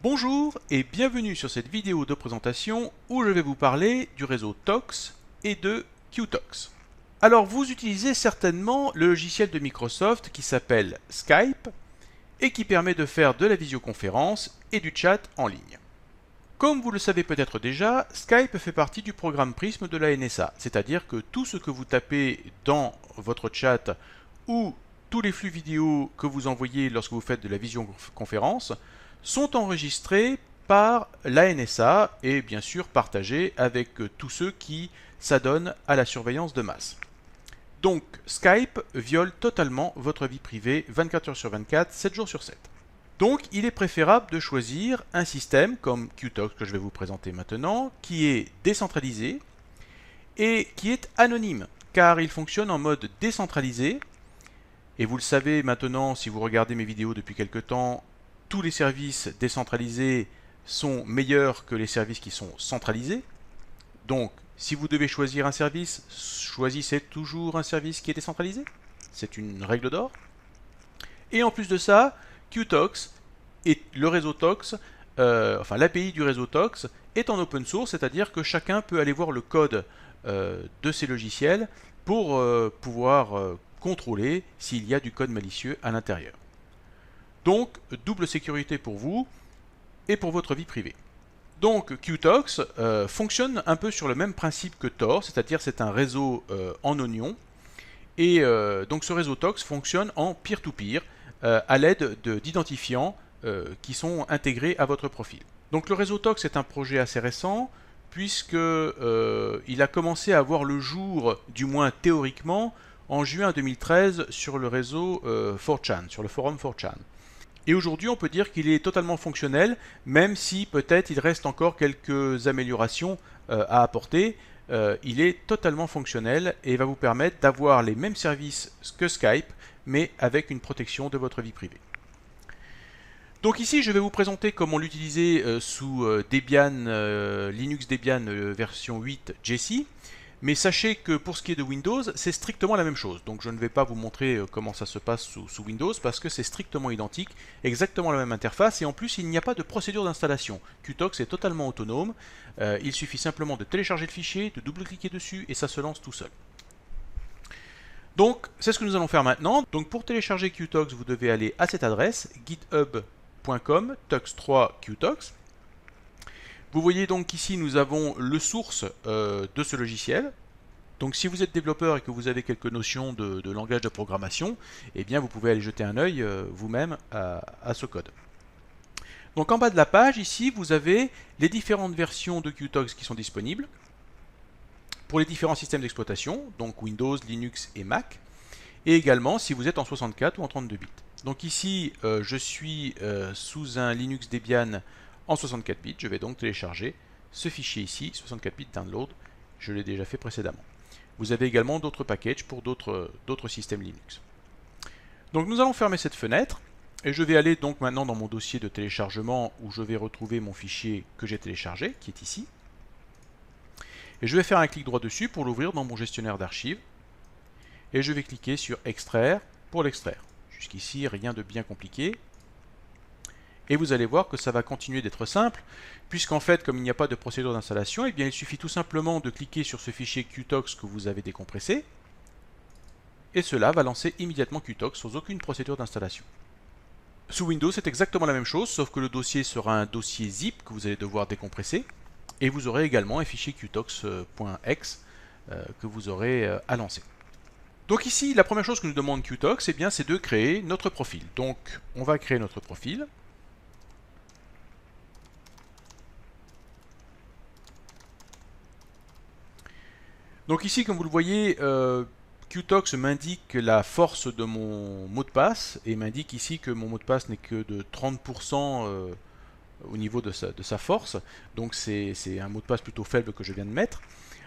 Bonjour et bienvenue sur cette vidéo de présentation où je vais vous parler du réseau TOX et de QTOX. Alors vous utilisez certainement le logiciel de Microsoft qui s'appelle Skype et qui permet de faire de la visioconférence et du chat en ligne. Comme vous le savez peut-être déjà, Skype fait partie du programme Prism de la NSA, c'est-à-dire que tout ce que vous tapez dans votre chat ou tous les flux vidéo que vous envoyez lorsque vous faites de la visioconférence sont enregistrés par la NSA et bien sûr partagés avec tous ceux qui s'adonnent à la surveillance de masse. Donc Skype viole totalement votre vie privée 24 heures sur 24, 7 jours sur 7. Donc il est préférable de choisir un système comme QTOX que je vais vous présenter maintenant, qui est décentralisé et qui est anonyme, car il fonctionne en mode décentralisé. Et vous le savez maintenant, si vous regardez mes vidéos depuis quelque temps, tous les services décentralisés sont meilleurs que les services qui sont centralisés. Donc, si vous devez choisir un service, choisissez toujours un service qui est décentralisé. C'est une règle d'or. Et en plus de ça, QTOX et le réseau TOX, l'API du réseau TOX est en open source, c'est-à-dire que chacun peut aller voir le code de ces logiciels pour pouvoir contrôler s'il y a du code malicieux à l'intérieur. Donc, double sécurité pour vous et pour votre vie privée. Donc, QTOX fonctionne un peu sur le même principe que Tor, c'est-à-dire c'est un réseau en oignon. Et donc ce réseau TOX fonctionne en peer-to-peer à l'aide d'identifiants qui sont intégrés à votre profil. Donc le réseau TOX est un projet assez récent puisque il a commencé à voir le jour, du moins théoriquement, en juin 2013 sur le réseau 4chan, sur le forum 4chan. Et aujourd'hui, on peut dire qu'il est totalement fonctionnel, même si peut-être il reste encore quelques améliorations à apporter. Il est totalement fonctionnel et va vous permettre d'avoir les mêmes services que Skype, mais avec une protection de votre vie privée. Donc ici, je vais vous présenter comment l'utiliser sous Debian, Linux Debian version 8 Jessie. Mais sachez que pour ce qui est de Windows, c'est strictement la même chose. Donc je ne vais pas vous montrer comment ça se passe sous Windows parce que c'est strictement identique, exactement la même interface et en plus il n'y a pas de procédure d'installation. QTOX est totalement autonome, il suffit simplement de télécharger le fichier, de double-cliquer dessus et ça se lance tout seul. Donc c'est ce que nous allons faire maintenant. Donc pour télécharger QTOX, vous devez aller à cette adresse github.com tux3qtox. Vous voyez donc ici nous avons le source de ce logiciel. Donc si vous êtes développeur et que vous avez quelques notions de langage de programmation, eh bien vous pouvez aller jeter un œil vous-même à ce code. Donc en bas de la page ici vous avez les différentes versions de QTOX qui sont disponibles pour les différents systèmes d'exploitation, donc Windows, Linux et Mac, et également si vous êtes en 64 ou en 32 bits. Donc ici je suis sous un Linux Debian en 64 bits, je vais donc télécharger ce fichier ici, 64 bits download, je l'ai déjà fait précédemment. Vous avez également d'autres packages pour d'autres systèmes Linux. Donc nous allons fermer cette fenêtre, et je vais aller donc maintenant dans mon dossier de téléchargement où je vais retrouver mon fichier que j'ai téléchargé, qui est ici. Et je vais faire un clic droit dessus pour l'ouvrir dans mon gestionnaire d'archives. Et je vais cliquer sur extraire pour l'extraire. Jusqu'ici, rien de bien compliqué. Et vous allez voir que ça va continuer d'être simple, puisqu'en fait, comme il n'y a pas de procédure d'installation, eh bien, il suffit tout simplement de cliquer sur ce fichier QTOX que vous avez décompressé, et cela va lancer immédiatement QTOX sans aucune procédure d'installation. Sous Windows, c'est exactement la même chose, sauf que le dossier sera un dossier zip que vous allez devoir décompresser, et vous aurez également un fichier qtox.exe que vous aurez à lancer. Donc ici, la première chose que nous demande QTOX, eh bien, c'est de créer notre profil. Donc, on va créer notre profil. Donc ici, comme vous le voyez, QTOX m'indique la force de mon mot de passe et m'indique ici que mon mot de passe n'est que de 30% au niveau de sa force. Donc c'est un mot de passe plutôt faible que je viens de mettre.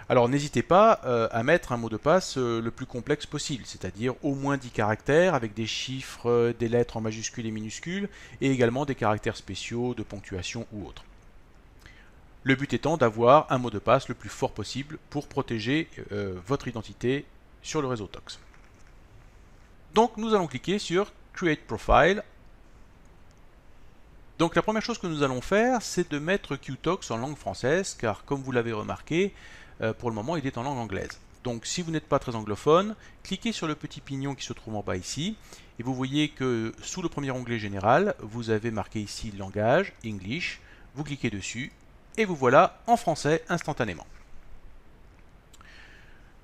Alors n'hésitez pas à mettre un mot de passe le plus complexe possible, c'est-à-dire au moins 10 caractères avec des chiffres, des lettres en majuscules et minuscules et également des caractères spéciaux de ponctuation ou autres. Le but étant d'avoir un mot de passe le plus fort possible pour protéger votre identité sur le réseau TOX. Donc nous allons cliquer sur Create Profile Donc la première chose que nous allons faire, c'est de mettre QTalks en langue française, car comme vous l'avez remarqué, pour le moment il est en langue anglaise. Donc si vous n'êtes pas très anglophone, cliquez sur le petit pignon qui se trouve en bas ici, et vous voyez que sous le premier onglet général, vous avez marqué ici langage, English, vous cliquez dessus, et vous voilà en français instantanément.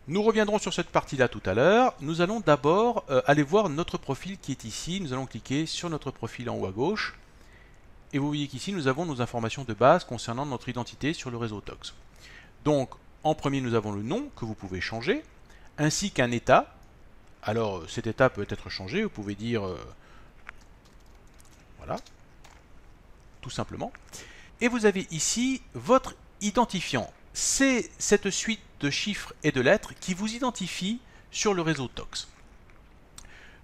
Nous reviendrons sur cette partie-là tout à l'heure. Nous allons d'abord aller voir notre profil qui est ici. Nous allons cliquer sur notre profil en haut à gauche. Et vous voyez qu'ici, nous avons nos informations de base concernant notre identité sur le réseau Tox. Donc, en premier, nous avons le nom que vous pouvez changer, ainsi qu'un état. Alors, cet état peut être changé. Vous pouvez dire, voilà, tout simplement. Et vous avez ici votre identifiant. C'est cette suite de chiffres et de lettres qui vous identifie sur le réseau Tox.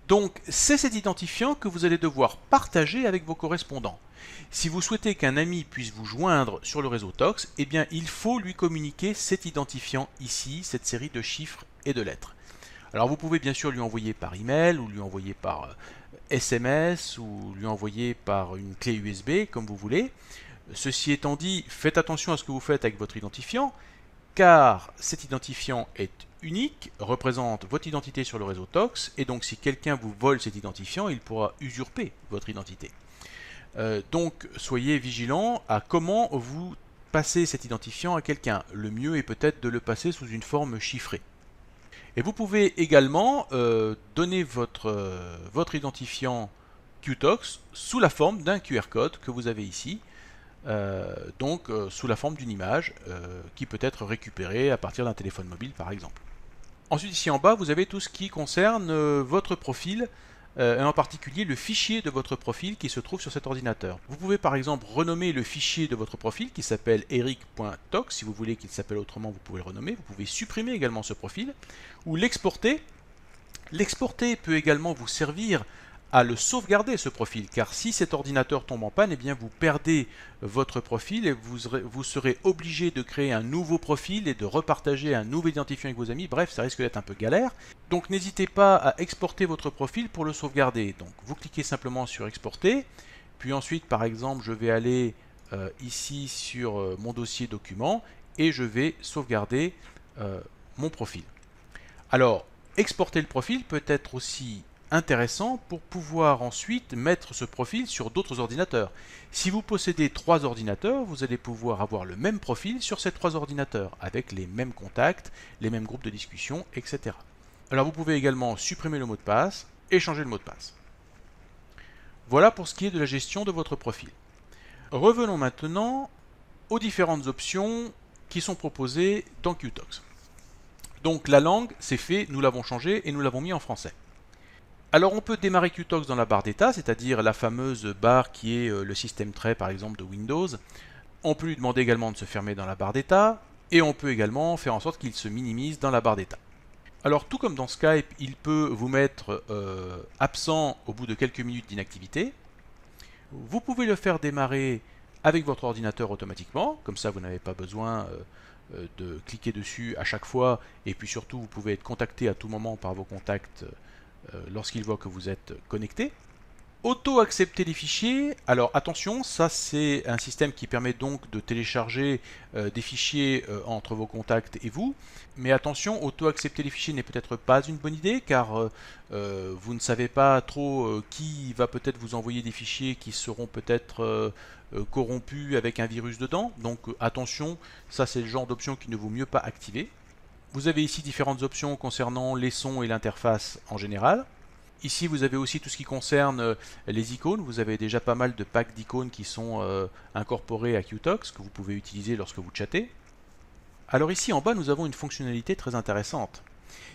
Donc, c'est cet identifiant que vous allez devoir partager avec vos correspondants. Si vous souhaitez qu'un ami puisse vous joindre sur le réseau Tox, eh bien, il faut lui communiquer cet identifiant ici, cette série de chiffres et de lettres. Alors, vous pouvez bien sûr lui envoyer par email, ou lui envoyer par SMS, ou lui envoyer par une clé USB, comme vous voulez. Ceci étant dit, faites attention à ce que vous faites avec votre identifiant, car cet identifiant est unique, représente votre identité sur le réseau Tox, et donc si quelqu'un vous vole cet identifiant, il pourra usurper votre identité. Donc soyez vigilant à comment vous passez cet identifiant à quelqu'un. Le mieux est peut-être de le passer sous une forme chiffrée. Et vous pouvez également donner votre identifiant QTalks sous la forme d'un QR code que vous avez ici, donc sous la forme d'une image qui peut être récupérée à partir d'un téléphone mobile par exemple. Ensuite ici en bas vous avez tout ce qui concerne votre profil, et en particulier le fichier de votre profil qui se trouve sur cet ordinateur. Vous pouvez par exemple renommer le fichier de votre profil qui s'appelle eric.tox. Si vous voulez qu'il s'appelle autrement, vous pouvez le renommer. Vous pouvez supprimer également ce profil ou l'exporter. L'exporter peut également vous servir à le sauvegarder ce profil, car si cet ordinateur tombe en panne, eh bien vous perdez votre profil et vous serez obligé de créer un nouveau profil et de repartager un nouvel identifiant avec vos amis. Bref, ça risque d'être un peu galère. Donc n'hésitez pas à exporter votre profil pour le sauvegarder. Donc vous cliquez simplement sur exporter, puis ensuite par exemple je vais aller ici sur mon dossier documents et je vais sauvegarder mon profil. Alors exporter le profil peut être aussi intéressant pour pouvoir ensuite mettre ce profil sur d'autres ordinateurs. Si vous possédez 3 ordinateurs, vous allez pouvoir avoir le même profil sur ces 3 ordinateurs, avec les mêmes contacts, les mêmes groupes de discussion, etc. Alors vous pouvez également supprimer le mot de passe et changer le mot de passe. Voilà pour ce qui est de la gestion de votre profil. Revenons maintenant aux différentes options qui sont proposées dans QTalks. Donc la langue, c'est fait, nous l'avons changé et nous l'avons mis en français. Alors on peut démarrer QTalks dans la barre d'état, c'est-à-dire la fameuse barre qui est le système trait par exemple de Windows. On peut lui demander également de se fermer dans la barre d'état, et on peut également faire en sorte qu'il se minimise dans la barre d'état. Alors tout comme dans Skype, il peut vous mettre absent au bout de quelques minutes d'inactivité. Vous pouvez le faire démarrer avec votre ordinateur automatiquement, comme ça vous n'avez pas besoin de cliquer dessus à chaque fois, et puis surtout vous pouvez être contacté à tout moment par vos contacts lorsqu'il voit que vous êtes connecté. Auto-accepter les fichiers, alors attention, ça c'est un système qui permet donc de télécharger des fichiers entre vos contacts et vous, mais attention, auto-accepter les fichiers n'est peut-être pas une bonne idée, car vous ne savez pas trop qui va peut-être vous envoyer des fichiers qui seront peut-être corrompus avec un virus dedans, donc attention, ça c'est le genre d'option qu'il ne vaut mieux pas activer. Vous avez ici différentes options concernant les sons et l'interface en général. Ici, vous avez aussi tout ce qui concerne les icônes. Vous avez déjà pas mal de packs d'icônes qui sont incorporés à QTalks, que vous pouvez utiliser lorsque vous chattez. Alors ici, en bas, nous avons une fonctionnalité très intéressante.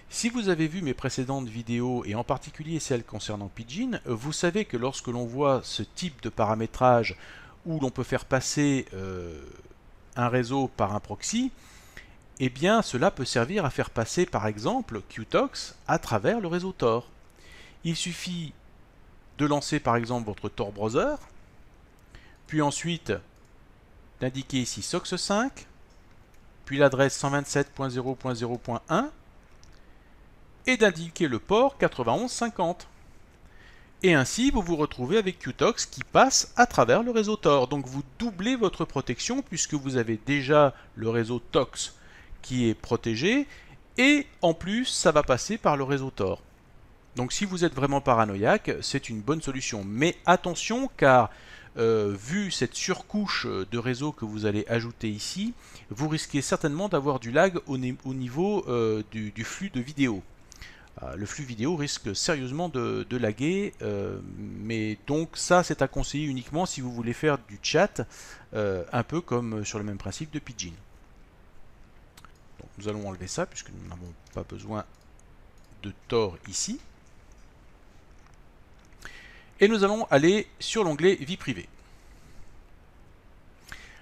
Si vous avez vu mes précédentes vidéos, et en particulier celles concernant Pidgin, vous savez que lorsque l'on voit ce type de paramétrage où l'on peut faire passer un réseau par un proxy, eh bien cela peut servir à faire passer par exemple QTalks à travers le réseau Tor. Il suffit de lancer par exemple votre Tor browser, puis ensuite d'indiquer ici SOX5, puis l'adresse 127.0.0.1 et d'indiquer le port 9150. Et ainsi, vous vous retrouvez avec Qtox qui passe à travers le réseau Tor. Donc vous doublez votre protection puisque vous avez déjà le réseau Tox qui est protégé. Et en plus, ça va passer par le réseau Tor. Donc si vous êtes vraiment paranoïaque, c'est une bonne solution. Mais attention, car vu cette surcouche de réseau que vous allez ajouter ici, vous risquez certainement d'avoir du lag au niveau du flux de vidéo. Le flux vidéo risque sérieusement de laguer, mais donc ça c'est à conseiller uniquement si vous voulez faire du chat, un peu comme sur le même principe de Pidgin. Donc nous allons enlever ça puisque nous n'avons pas besoin de Tor ici. Et nous allons aller sur l'onglet Vie privée.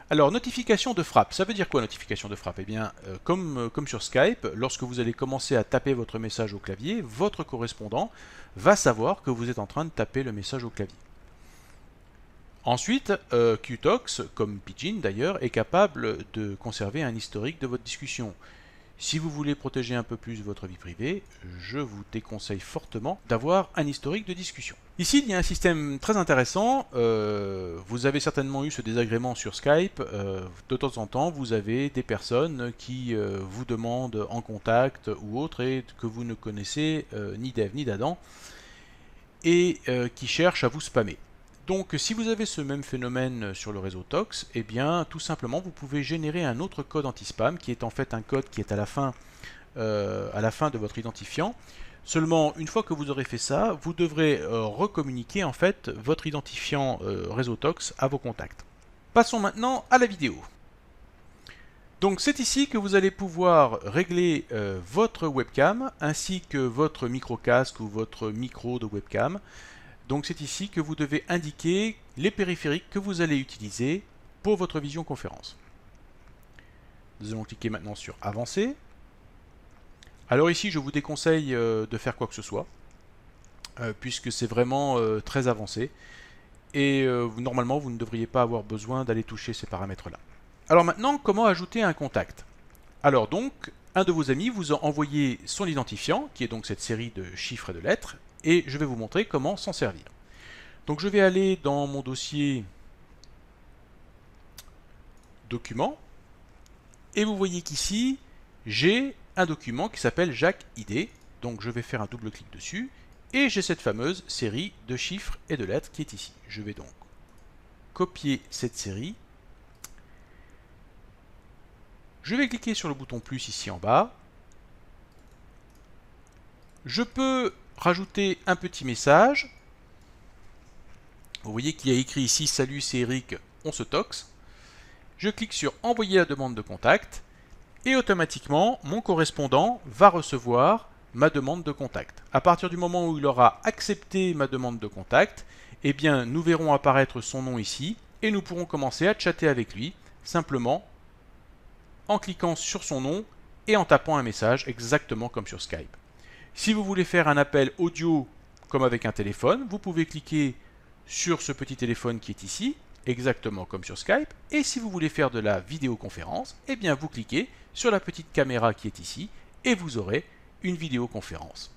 Alors, notification de frappe, ça veut dire quoi notification de frappe? Eh bien, comme sur Skype, lorsque vous allez commencer à taper votre message au clavier, votre correspondant va savoir que vous êtes en train de taper le message au clavier. Ensuite, Qtox, comme Pidgin d'ailleurs, est capable de conserver un historique de votre discussion. Si vous voulez protéger un peu plus votre vie privée, je vous déconseille fortement d'avoir un historique de discussion. Ici, il y a un système très intéressant. Vous avez certainement eu ce désagrément sur Skype. De temps en temps, vous avez des personnes qui vous demandent en contact ou autre et que vous ne connaissez ni d'Ève ni d'Adam et qui cherchent à vous spammer. Donc si vous avez ce même phénomène sur le réseau Tox, eh bien tout simplement vous pouvez générer un autre code anti-spam qui est en fait un code qui est à la fin de votre identifiant. Seulement une fois que vous aurez fait ça, vous devrez recommuniquer en fait votre identifiant réseau Tox à vos contacts. Passons maintenant à la vidéo. Donc c'est ici que vous allez pouvoir régler votre webcam ainsi que votre micro-casque ou votre micro de webcam. Donc c'est ici que vous devez indiquer les périphériques que vous allez utiliser pour votre visioconférence. Nous allons cliquer maintenant sur Avancer. Alors ici, je vous déconseille de faire quoi que ce soit, puisque c'est vraiment très avancé. Et normalement, vous ne devriez pas avoir besoin d'aller toucher ces paramètres-là. Alors maintenant, comment ajouter un contact? Alors donc, un de vos amis vous a envoyé son identifiant, qui est donc cette série de chiffres et de lettres, et je vais vous montrer comment s'en servir. Donc je vais aller dans mon dossier Documents, et vous voyez qu'ici, j'ai un document qui s'appelle Jacques ID, donc je vais faire un double clic dessus, et j'ai cette fameuse série de chiffres et de lettres qui est ici. Je vais donc copier cette série, je vais cliquer sur le bouton plus ici en bas, je peux rajouter un petit message. Vous voyez qu'il y a écrit ici « Salut, c'est Eric, on se toxe ». Je clique sur « Envoyer la demande de contact » et automatiquement, mon correspondant va recevoir ma demande de contact. À partir du moment où il aura accepté ma demande de contact, eh bien, nous verrons apparaître son nom ici et nous pourrons commencer à chatter avec lui simplement en cliquant sur son nom et en tapant un message exactement comme sur Skype. Si vous voulez faire un appel audio comme avec un téléphone, vous pouvez cliquer sur ce petit téléphone qui est ici, exactement comme sur Skype, et si vous voulez faire de la vidéoconférence, eh bien vous cliquez sur la petite caméra qui est ici, et vous aurez une vidéoconférence.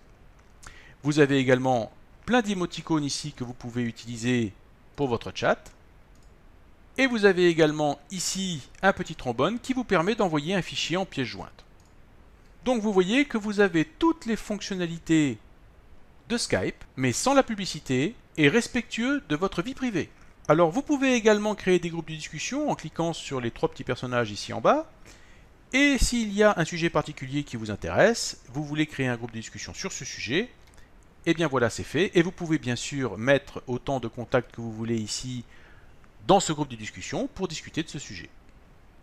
Vous avez également plein d'émoticônes ici que vous pouvez utiliser pour votre chat, et vous avez également ici un petit trombone qui vous permet d'envoyer un fichier en pièce jointe. Donc vous voyez que vous avez toutes les fonctionnalités de Skype, mais sans la publicité et respectueux de votre vie privée. Alors vous pouvez également créer des groupes de discussion en cliquant sur les trois petits personnages ici en bas. Et s'il y a un sujet particulier qui vous intéresse, vous voulez créer un groupe de discussion sur ce sujet, et bien voilà, c'est fait. Et vous pouvez bien sûr mettre autant de contacts que vous voulez ici dans ce groupe de discussion pour discuter de ce sujet.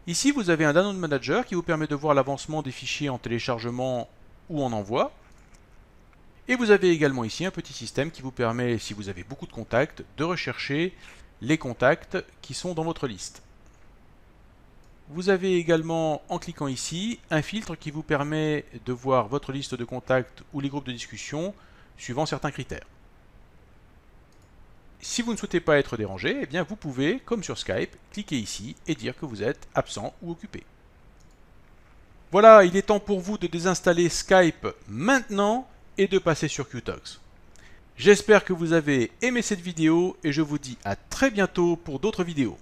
Ici, vous avez un Download Manager qui vous permet de voir l'avancement des fichiers en téléchargement ou en envoi. Et vous avez également ici un petit système qui vous permet, si vous avez beaucoup de contacts, de rechercher les contacts qui sont dans votre liste. Vous avez également, en cliquant ici, un filtre qui vous permet de voir votre liste de contacts ou les groupes de discussion suivant certains critères. Si vous ne souhaitez pas être dérangé, eh bien vous pouvez, comme sur Skype, cliquer ici et dire que vous êtes absent ou occupé. Voilà, il est temps pour vous de désinstaller Skype maintenant et de passer sur Qtox. J'espère que vous avez aimé cette vidéo et je vous dis à très bientôt pour d'autres vidéos.